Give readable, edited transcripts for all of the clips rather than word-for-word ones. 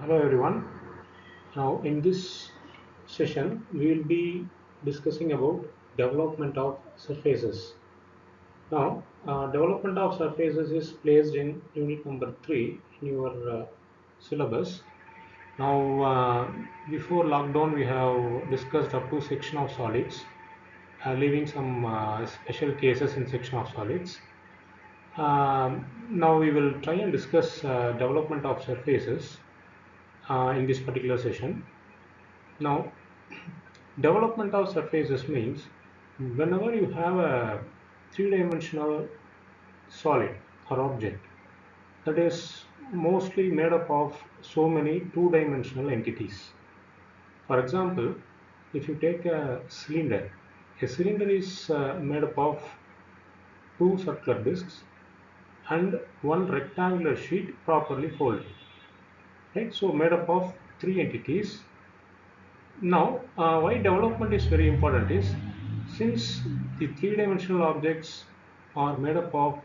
Hello everyone. Now in this session we will be discussing about development of surfaces. Now development of surfaces is placed in unit number 3 in your syllabus. Now before lockdown we have discussed up to section of solids, leaving some special cases in section of solids. Now we will try and discuss development of surfaces in this particular session. Now, development of surfaces means whenever you have a three-dimensional solid or object that is mostly made up of so many two-dimensional entities. For example, if you take a cylinder is made up of two circular discs and one rectangular sheet properly folded. Right? So made up of three entities. Now, why development is very important is since the three-dimensional objects are made up of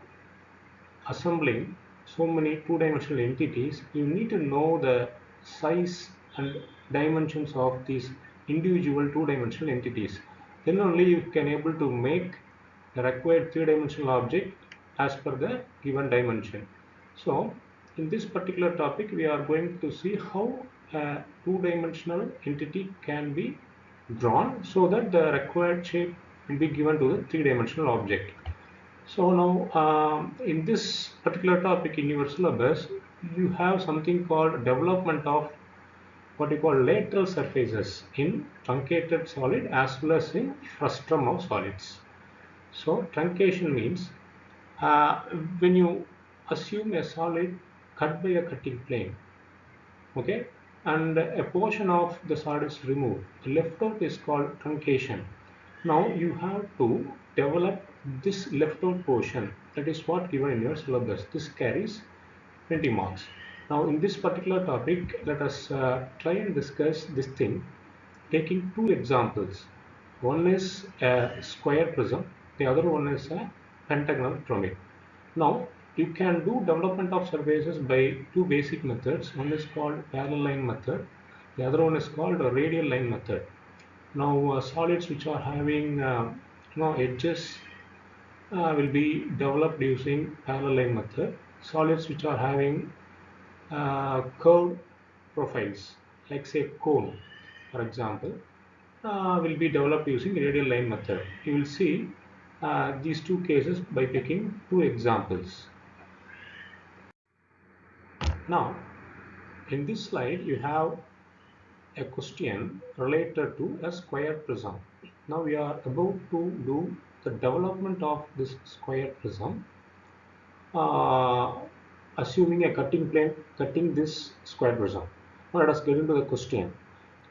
assembling so many two-dimensional entities, you need to know the size and dimensions of these individual two-dimensional entities. Then only you can able to make the required three-dimensional object as per the given dimension. So, in this particular topic, we are going to see how a two-dimensional entity can be drawn so that the required shape will be given to the three-dimensional object. So now, in this particular topic in your syllabus, you have something called development of what you call lateral surfaces in truncated solid as well as in frustum of solids. So truncation means uh, when you assume a solid cut by a cutting plane, okay, and a portion of the solid is removed, the left out is called truncation. Now you have to develop this left out portion, that is what given in your syllabus. This carries 20 marks. Now in this particular topic, let us try and discuss this thing taking two examples. One is a square prism, the other one is a pentagonal pyramid. Now, you can do development of surfaces by two basic methods. One is called parallel line method, the other one is called a radial line method. Now, solids which are having edges will be developed using parallel line method. Solids which are having curved profiles, like say cone, for example, will be developed using radial line method. You will see these two cases by picking two examples. Now, in this slide, you have a question related to a square prism. Now, we are about to do the development of this square prism, uh, assuming a cutting plane cutting this square prism. Now, let us get into the question.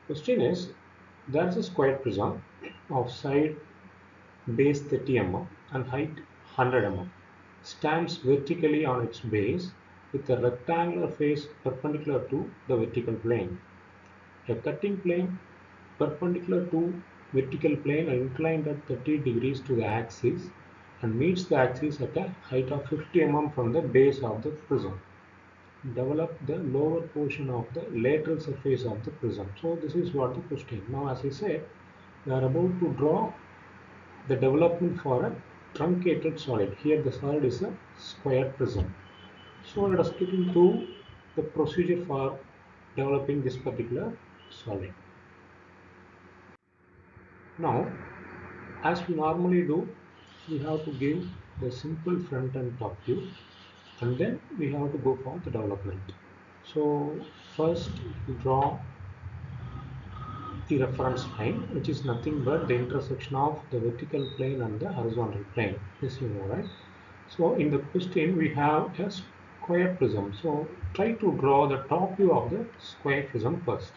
Question is, there is a square prism of side base 30 mm and height 100 mm, stands vertically on its base with a rectangular face perpendicular to the vertical plane. A cutting plane perpendicular to vertical plane and inclined at 30 degrees to the axis and meets the axis at a height of 50 mm from the base of the prism. Develop the lower portion of the lateral surface of the prism. So this is what the question. Now as I said, we are about to draw the development for a truncated solid. Here the solid is a square prism. So let us get into the procedure for developing this particular solid. Now, as we normally do, we have to give the simple front and top view, and then we have to go for the development. So first we draw the reference line, which is nothing but the intersection of the vertical plane and the horizontal plane. This you know, right? So in the question we have a square prism. So try to draw the top view of the square prism first.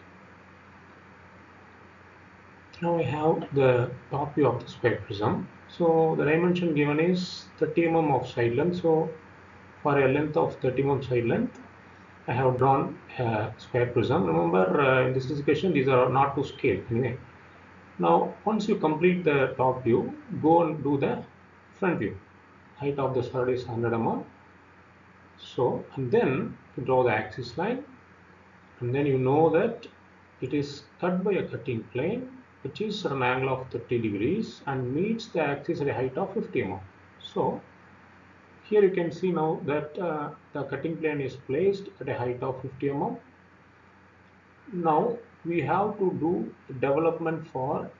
Now I have the top view of the square prism. So the dimension given is 30 mm of side length. So for a length of 30 mm side length, I have drawn a square prism. Remember, in this discussion, these are not to scale anyway. Now, once you complete the top view, go and do the front view. Height of the solid is 100 mm. So, and then to draw the axis line, and then you know that it is cut by a cutting plane which is at an angle of 30 degrees and meets the axis at a height of 50 mm. So here you can see now that the cutting plane is placed at a height of 50 mm. Now we have to do development for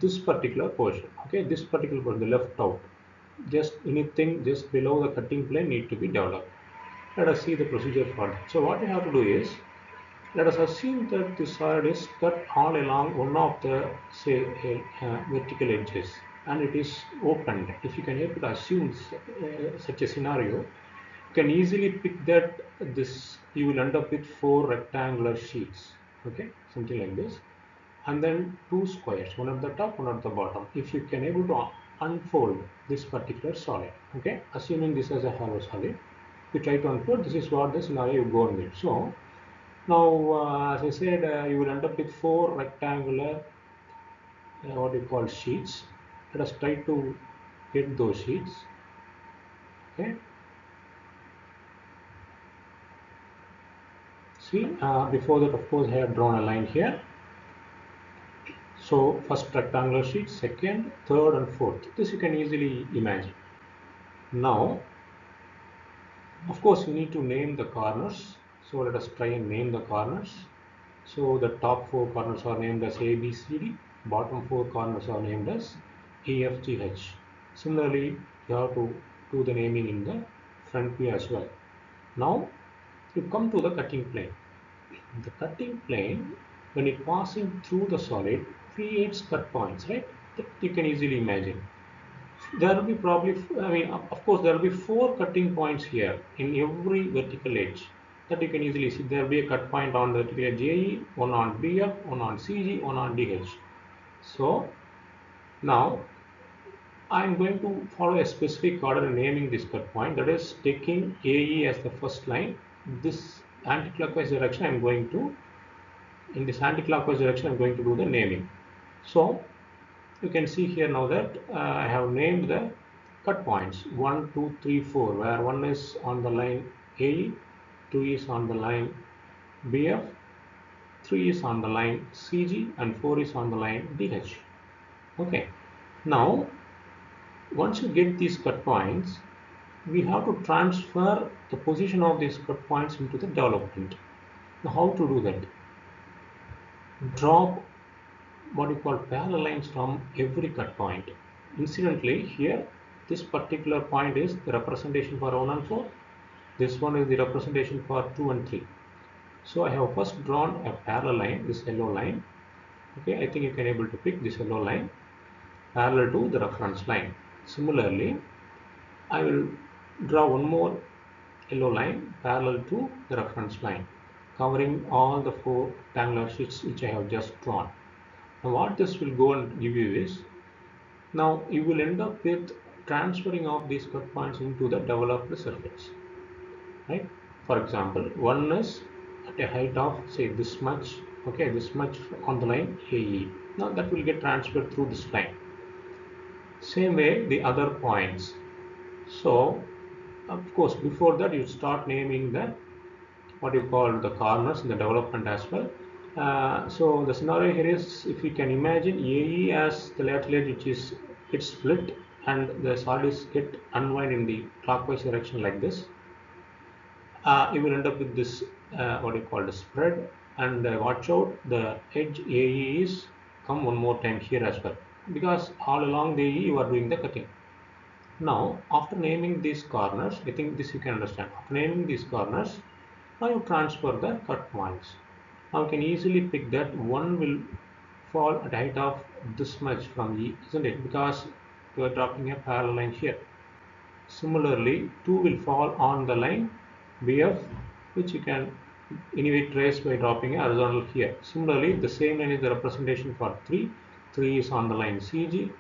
this particular portion. Okay, this particular portion, the left out, just anything just below the cutting plane need to be developed. Let us see the procedure for that. So what we have to do is, let us assume that this solid is cut all along one of the, say, vertical edges, and it is opened. If you can able to assume such a scenario, you can easily pick that this you will end up with four rectangular sheets. Okay, something like this, and then two squares, one at the top, one at the bottom. If you can able to unfold this particular solid, okay, assuming this as a hollow solid, you try to unfold. This is what the scenario you go on with. So now, as I said, you will end up with four rectangular, what you call sheets. Let us try to get those sheets. Okay. See, before that, of course, I have drawn a line here. So first rectangular sheet, second, third, and fourth. This you can easily imagine. Now, of course, you need to name the corners. So let us try and name the corners. So the top four corners are named as A, B, C, D. Bottom four corners are named as E, F, G, H. Similarly, you have to do the naming in the front view as well. Now, you come to the cutting plane. The cutting plane, when it passing through the solid, creates cut points, right? That you can easily imagine. There will be probably, I mean, of course, there will be four cutting points here in every vertical edge that you can easily see. There will be a cut point on the vertical edge AE, one on BF, one on CG, one on DH. So now I'm going to follow a specific order in naming this cut point, that is taking AE as the first line. This anti-clockwise direction I'm going to, in this anti-clockwise direction I'm going to do the naming. So you can see here now that I have named the cut points 1, 2, 3, 4, where 1 is on the line AE, 2 is on the line BF, 3 is on the line CG, and 4 is on the line DH. Okay, now once you get these cut points, we have to transfer the position of these cut points into the development. Now how to do that? Draw what you call parallel lines from every cut point. Incidentally, here this particular point is the representation for 1 and 4. This one is the representation for 2 and 3. So I have first drawn a parallel line, this yellow line. Okay, I think you can able to pick this yellow line parallel to the reference line. Similarly, I will draw one more yellow line parallel to the reference line, covering all the four rectangular sheets which I have just drawn. Now what this will go and give you is, now you will end up with transferring of these cut points into the developed surface, right? For example, one is at a height of say this much, okay, this much on the line AE. Now that will get transferred through this line. Same way the other points. So of course before that you start naming the what you call the corners in the development as well. So the scenario here is, if you can imagine AE as the lateral edge which is it's split and the solid is get unwind in the clockwise direction like this, you will end up with this what you call the spread, and watch out, the edge AE is come one more time here as well, because all along the AE you are doing the cutting. Now after naming these corners, I think this you can understand. After naming these corners, now you transfer the cut points. Now you can easily pick that one will fall at height of this much from E, isn't it? Because you are dropping a parallel line here. Similarly, 2 will fall on the line BF, which you can anyway trace by dropping a horizontal here. Similarly, the same line is the representation for 3. 3 is on the line CG.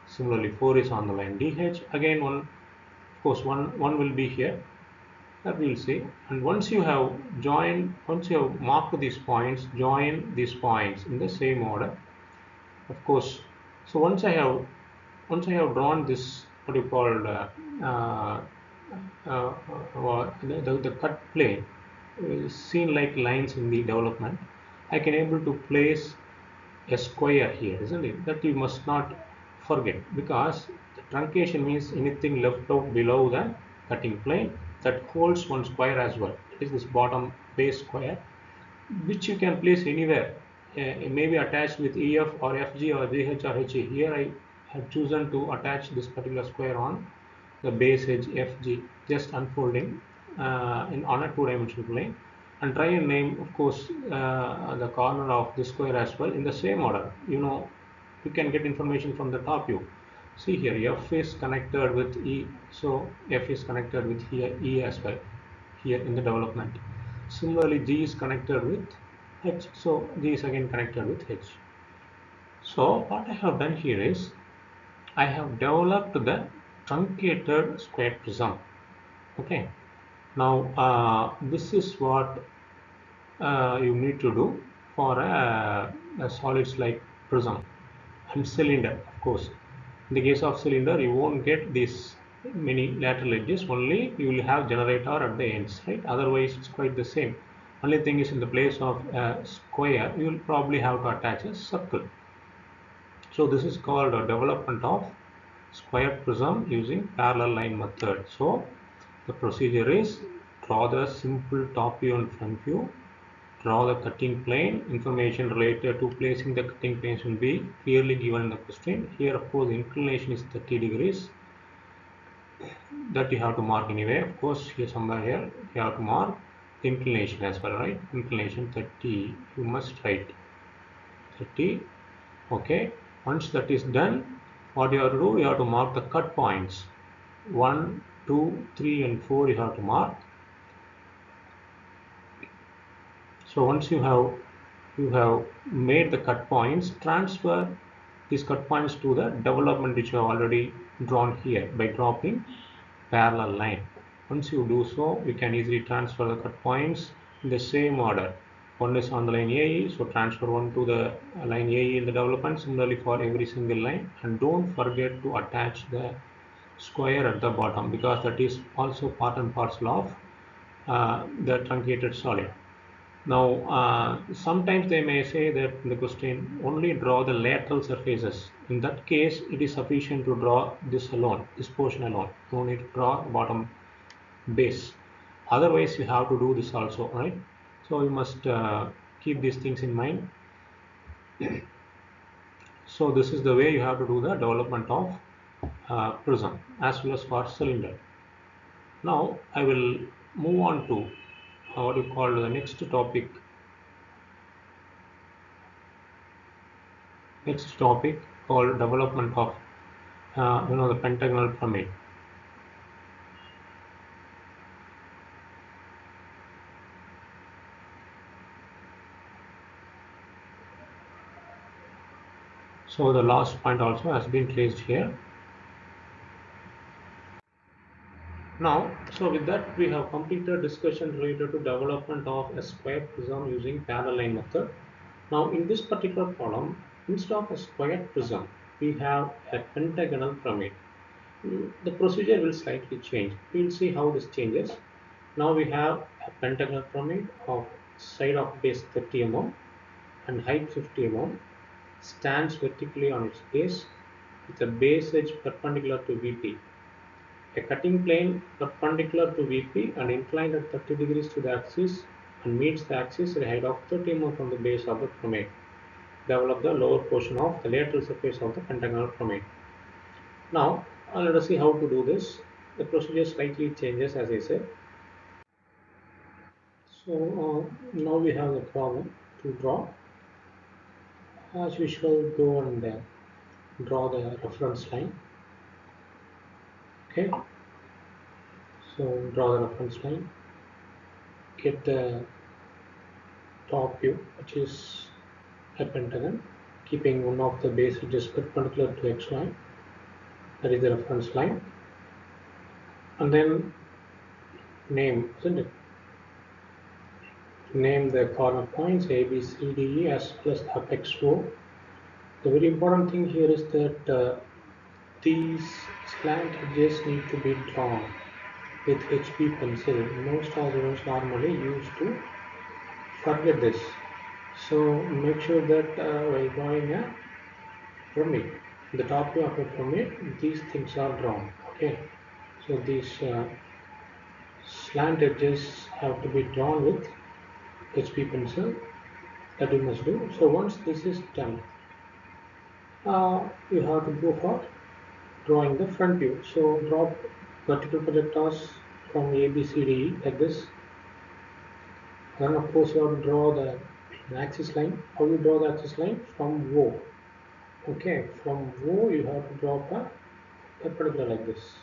Similarly, 4 is on the line DH. Again, one, of course, one will be here. That we'll see. And once you have joined, once you have marked these points, join these points in the same order. Of course, so once I have drawn this what you call the cut plane, seen like lines in the development, I can able to place a square here, isn't it? That you must not forget, because the truncation means anything left out below the cutting plane that holds one square as well. It is this bottom base square, which you can place anywhere. It may be attached with EF or FG or GH or HE. Here I have chosen to attach this particular square on the base edge FG, just unfolding on a two-dimensional plane, and try and name, of course, the corner of the square as well in the same order. You can get information from the top view. See here, F is connected with E, so F is connected with here E as well, here in the development. Similarly, G is connected with H, so G is again connected with H. So what I have done here is I have developed the truncated square prism. Okay. Now this is what you need to do for a solids like prism and cylinder. Of course, in the case of cylinder, you won't get these many lateral edges. Only you will have generator at the ends, right? Otherwise, it's quite the same. Only thing is, in the place of a square, you will probably have to attach a circle. So this is called a development of square prism using parallel line method. So the procedure is draw the simple top view and front view, draw the cutting plane. Information related to placing the cutting planes will be clearly given in the question. Here, of course, the inclination is 30 degrees. That you have to mark anyway. Of course, here somewhere here you have to mark the inclination as well, right? Inclination 30. You must write 30. Okay. Once that is done, what you have to do? You have to mark the cut points. 1, 2, 3, and 4. You have to mark. So once you have made the cut points, transfer these cut points to the development which you have already drawn here by dropping parallel line. Once you do so, you can easily transfer the cut points in the same order. One is on the line AE, so transfer one to the line AE in the development. Similarly for every single line, and don't forget to attach the square at the bottom, because that is also part and parcel of the truncated solid. Now, sometimes they may say that in the question only draw the lateral surfaces. In that case, it is sufficient to draw this alone, this portion alone. You don't need to draw bottom base. Otherwise, you have to do this also, right? So you must keep these things in mind. So this is the way you have to do the development of prism as well as for cylinder. Now I will move on to what you call the next topic called development of the pentagonal pyramid. So the last point also has been placed here. Now, so with that we have completed discussion related to development of a square prism using parallel line method. Now in this particular problem, instead of a square prism, we have a pentagonal pyramid. The procedure will slightly change. We'll see how this changes. Now we have a pentagonal pyramid of side of base 30 mm and height 50 mm, stands vertically on its base with a base edge perpendicular to VP. A cutting plane perpendicular to VP and inclined at 30 degrees to the axis and meets the axis at a height of 30 mm from the base of the pyramid. Develop the lower portion of the lateral surface of the pentagonal pyramid. Now, let us see how to do this. The procedure slightly changes, as I said. So now we have the problem to draw. As usual, go and draw the reference line. Okay, so draw the reference line. Get the top view, which is a pentagon, keeping one of the base edges perpendicular to XY. That is the reference line. And then name, isn't it? Name the corner points A, B, C, D, E as well as apex O. The very important thing here is that these slant edges need to be drawn. with HB pencil. Most students normally used to forget this. So make sure that while drawing a pyramid, the top view of a pyramid, these things are drawn. Okay, so these slant edges have to be drawn with HB pencil, that you must do. So once this is done, you have to go for drawing the front view. So draw vertical projectors from A, B, C, D, E like this. Then of course you have to draw the axis line. How you draw the axis line? From O. Okay, from O you have to drop a perpendicular like this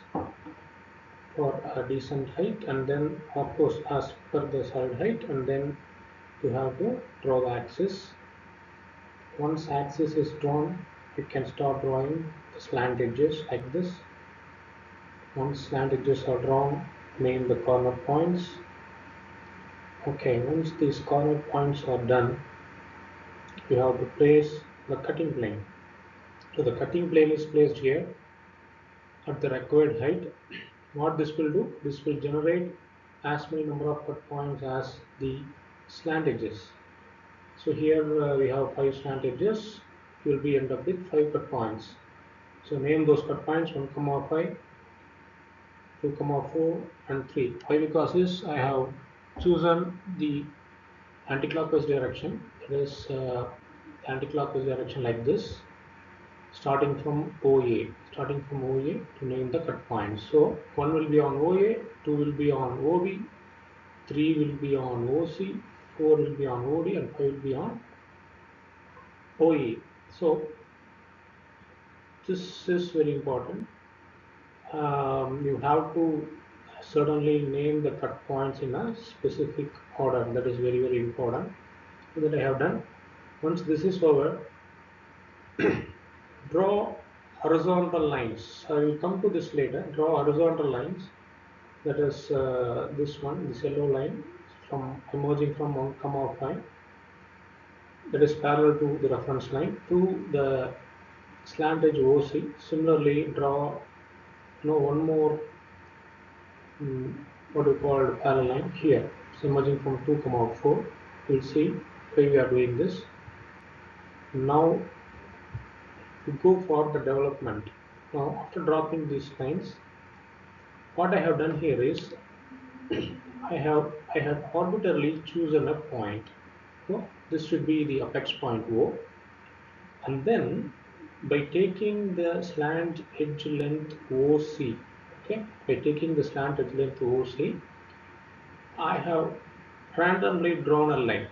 for a decent height, and then of course as per the solid height, and then you have to draw the axis. Once axis is drawn, you can start drawing the slant edges like this. Once slant edges are drawn, name the corner points. Okay, once these corner points are done, you have to place the cutting plane. So the cutting plane is placed here at the required height. What this will do? This will generate as many number of cut points as the slant edges. So here we have 5 slant edges. You will be end up with 5 cut points. So name those cut points 1, 5, 2, 4 and 3. Why? Because is I have chosen the anti-clockwise direction. It is anti-clockwise direction like this, starting from OA, to name the cut points. So 1 will be on OA, 2 will be on OB, 3 will be on OC, 4 will be on OD, and 5 will be on OE. So this is very important. You have to certainly name the cut points in a specific order. That is very, very important. So that I have done. Once this is over, draw horizontal lines. I will come to this later. Draw horizontal lines. That is this one, this yellow line from emerging from 1, 5. That is parallel to the reference line to the slant edge OC. Similarly, draw one more what we call parallel line here. So emerging from 2, 4. We'll see why we are doing this. Now to go for the development. Now after dropping these lines, what I have done here is I have arbitrarily chosen a point. So this should be the apex point O, and then by taking the slant edge length OC, okay, by taking the slant edge length OC, I have randomly drawn a line.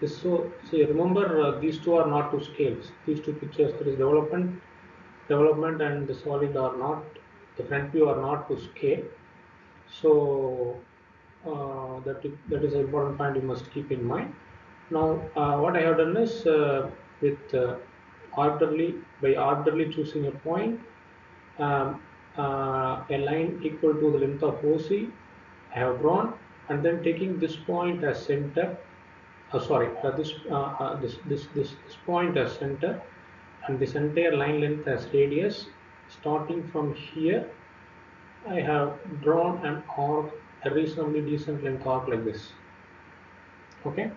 So remember these two are not to scales. These two pictures, there is development and the solid are not, the front view are not to scale. So that is an important point you must keep in mind. Now what I have done is with by arbitrarily choosing a point, a line equal to the length of OC I have drawn, and then taking this point as center. This point as center, and this entire line length as radius. Starting from here, I have drawn an arc, a reasonably decent length arc like this. Okay,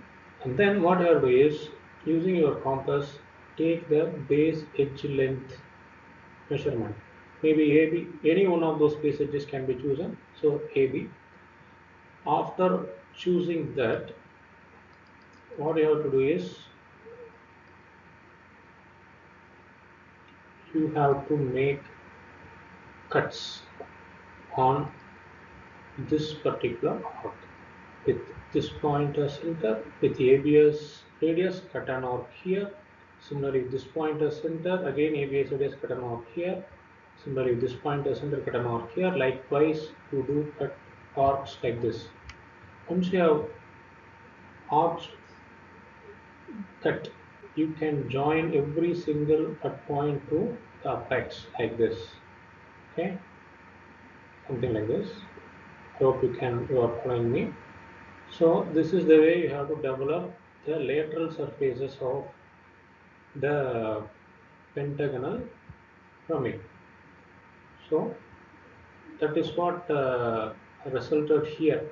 and then what you have to do is, using your compass, take the base edge length measurement. Maybe AB, any one of those base edges can be chosen. So AB. After choosing that, what you have to do is you have to make cuts on this particular arc with this point as center, with ABS radius, cut an arc here. Similarly, this point as center, again ABS radius, cut an arc here. Similarly, this point as center, cut an arc here. Likewise, you do cut arcs like this. Once you have arcs cut, you can join every single cut point to the apex like this. Okay, something like this. Hope you are following me. So this is the way you have to develop the lateral surfaces of the pentagonal pyramid. So that is what resulted here.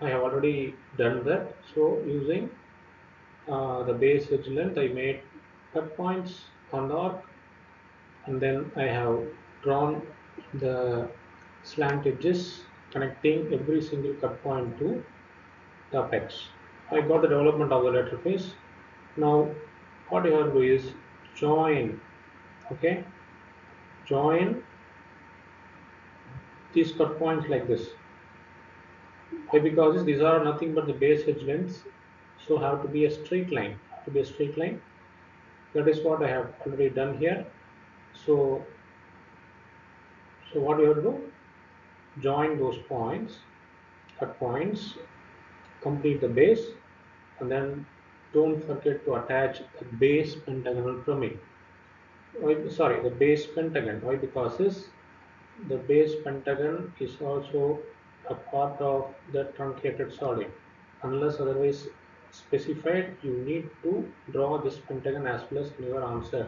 I have already done that. So using the base edge length, I made cut points on the arc, and then I have drawn the slant edges connecting every single cut point to the apex. I got the development of the lateral face. Now what you have to do is join, okay, join these cut points like this. Why? Because these are nothing but the base edge lengths, so have to be a straight line, have to be a straight line. That is what I have already done here. So what you have to do, join those points, cut points, complete the base, and then don't forget to attach the base pentagonal pyramid. Sorry, the base pentagon. Why? Because the base pentagon is also a part of the truncated solid. Unless otherwise specified, you need to draw this pentagon as well as in your answer.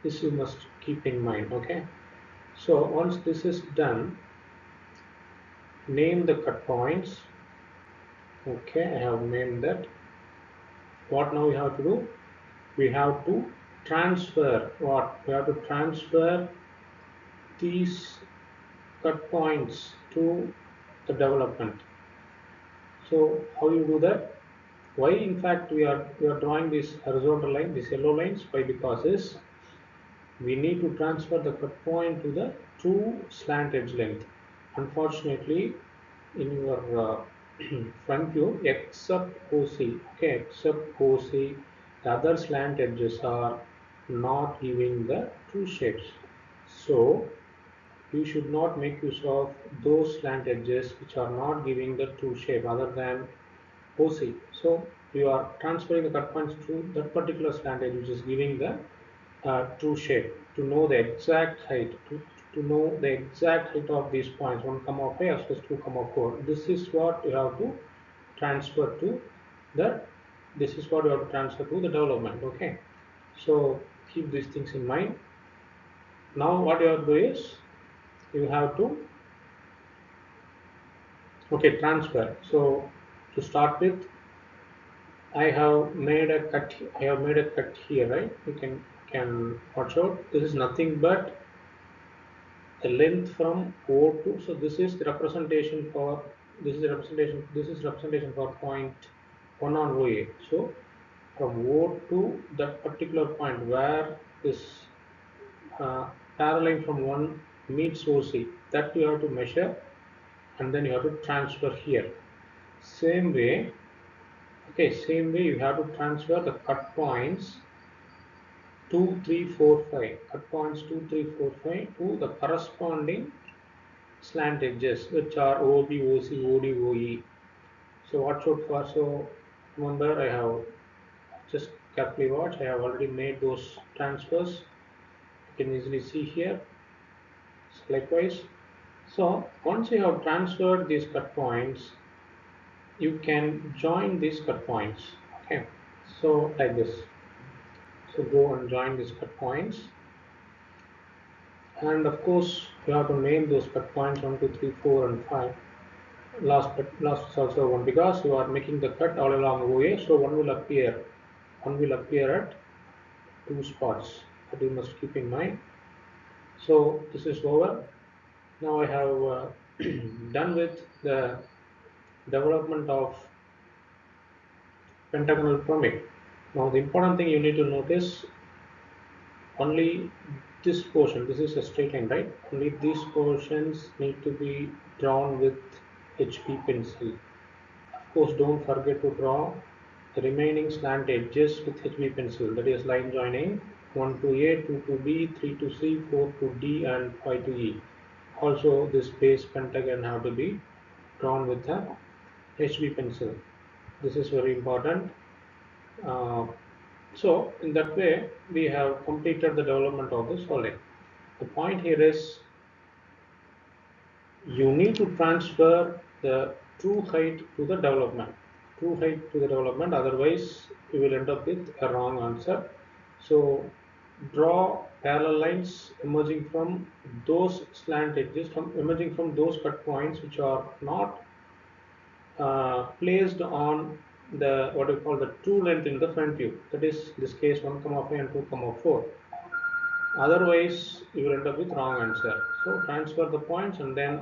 This you must keep in mind. Okay. So once this is done, name the cut points. Okay, I have named that. What now we have to do? We have to transfer what? We have to transfer these cut points to the development. So how you do that? Why in fact we are drawing this horizontal line, these yellow lines? Why? Because is we need to transfer the cut point to the true slant edge length. Unfortunately, in your front view, except OC, okay, except OC, the other slant edges are not giving the true shapes. So you should not make use of those slant edges which are not giving the true shape other than OC. So you are transferring the cut points to that particular slant edge which is giving the true shape to know the exact height, to know the exact height of these points 1 comma 5 as well as 2 comma 4. This is what you have to transfer to the this is what you have to transfer to the development. Okay, so keep these things in mind. Now what you have to do is you have to, okay, transfer. So to start with, I have made a cut. I have made a cut here, right? You can watch out. This is nothing but the length from O to. So this is the representation for this is representation for point 1 on OA. So from O to that particular point where this parallel from 1 meets OC, that you have to measure, and then you have to transfer here. Same way, okay, same way you have to transfer the cut points 2, 3, 4, 5. Cut points 2, 3, 4, 5 to the corresponding slant edges which are OB, OC, OD, OE. So what should for? So remember, I have just carefully watch. I have already made those transfers. You can easily see here. So likewise. So once you have transferred these cut points, you can join these cut points. Okay. So like this. So go and join these cut points. And of course, you have to name those cut points 1, 2, 3, 4, and 5. Last is also 1 because you are making the cut all along OA, so one will appear at 2 spots, that you must keep in mind. So this is over. Now I have done with the development of pentagonal pyramid. Now the important thing you need to notice, only this portion, this is a straight line, right? Only these portions need to be drawn with HB pencil. Of course, don't forget to draw the remaining slant edges with HB pencil, that is line joining 1 to A, 2 to B, 3 to C, 4 to D, and 5 to E. Also, this base pentagon have to be drawn with a HB pencil. This is very important. Uh, so, in that way, we have completed the development of the solid. The point here is you need to transfer the true height to the development. True height to the development, otherwise you will end up with a wrong answer. So draw parallel lines emerging from those slant edges, from emerging from those cut points which are not placed on the what we call the true length in the front view. That is, in this case, 1 comma 5 and 2 comma 4. Otherwise, you will end up with wrong answer. So transfer the points and then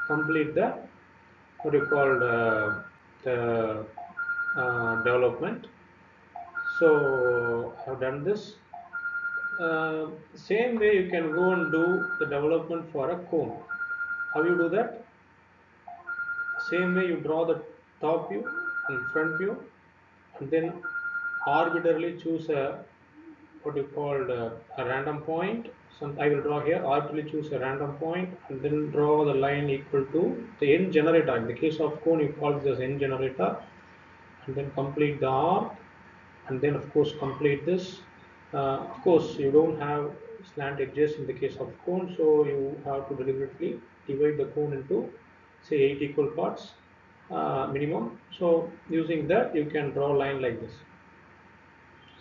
complete the what you call the development. So I have done this. Same way you can go and do the development for a cone. How you do that? Same way you draw the top view and front view, and then arbitrarily choose a what you call a random point. Some I will draw here. Arbitrarily choose a random point and then draw the line equal to the end generator. In the case of cone, you call this as end generator, and then complete the arc, and then of course complete this. Of course, you don't have slant edges in the case of cone, so you have to deliberately divide the cone into say 8 equal parts minimum. So using that, you can draw a line like this.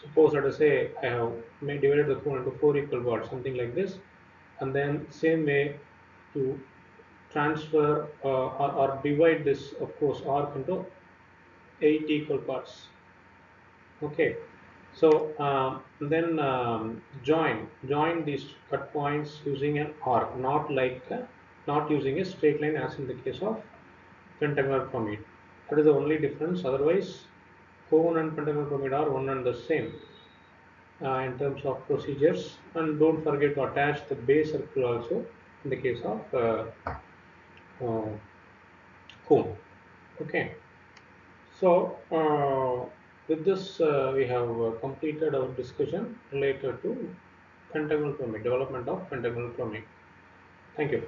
Suppose let us say I have divided the cone into 4 equal parts, something like this, and then same way to transfer or divide this, of course, arc into 8 equal parts. Okay, so then join these cut points using an arc, not using a straight line as in the case of pentagonal pyramid. That is the only difference. Otherwise, cone and pentagonal pyramid are one and the same in terms of procedures. And don't forget to attach the base circle also in the case of uh, cone. Okay. So, with this, we have completed our discussion related to pentagonal pyramid, development of pentagonal pyramid. Thank you.